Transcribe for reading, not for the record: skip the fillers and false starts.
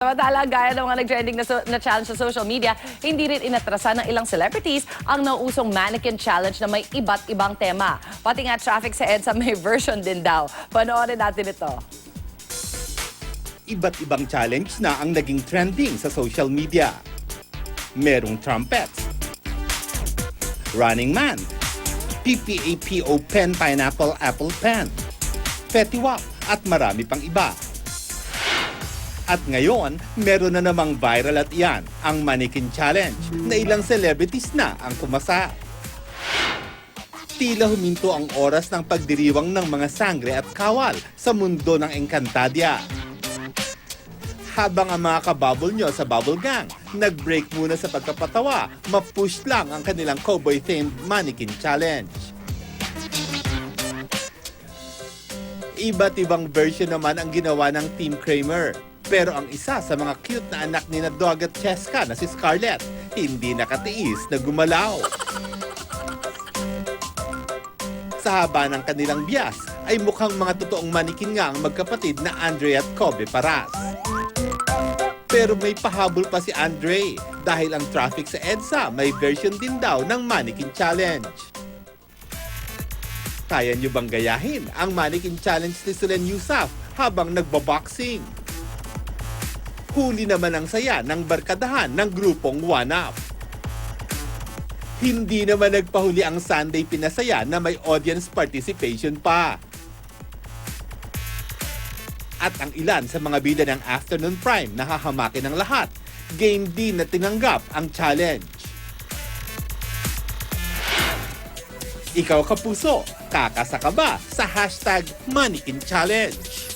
Samantala, gaya ng mga nag-trending na challenge sa social media, hindi rin inatrasan ng ilang celebrities ang nauusong mannequin challenge na may iba't ibang tema. Pati nga traffic sa EDSA may version din daw. Panoorin natin ito. Iba't ibang challenge na ang naging trending sa social media. Merong trumpets, Running Man, PPAPO Pen Pineapple Apple Pen, Fetty Wap at marami pang iba. At ngayon, meron na namang viral at iyan, ang Mannequin Challenge, na ilang celebrities na ang kumasa. Tila huminto ang oras ng pagdiriwang ng mga sangre at kawal sa mundo ng Encantadia. Habang ang mga kabubble nyo sa Bubble Gang, nag-break muna sa pagkapatawa, ma-push lang ang kanilang cowboy-themed Mannequin Challenge. Iba't ibang version naman ang ginawa ng Team Kramer. Pero ang isa sa mga cute na anak ni Dog at Cheska na si Scarlett, hindi nakatiis na gumalaw. Sa haba ng kanilang biyas, ay mukhang mga totoong manikin nga ang magkapatid na Andre at Kobe Paras. Pero may pahabol pa si Andre dahil ang traffic sa EDSA may version din daw ng Mannequin Challenge. Kaya nyo bang gayahin ang Mannequin Challenge ni Solen Yusuf habang nagbaboxing? Huli naman ang saya ng barkadahan ng grupong One Up. Hindi naman nagpahuli ang Sunday Pinasaya na may audience participation pa. At ang ilan sa mga bida ng Afternoon Prime na hahamakin ng lahat, game din na tinanggap ang challenge. Ikaw kapuso, kakasa ka ba sa hashtag Mannequin Challenge?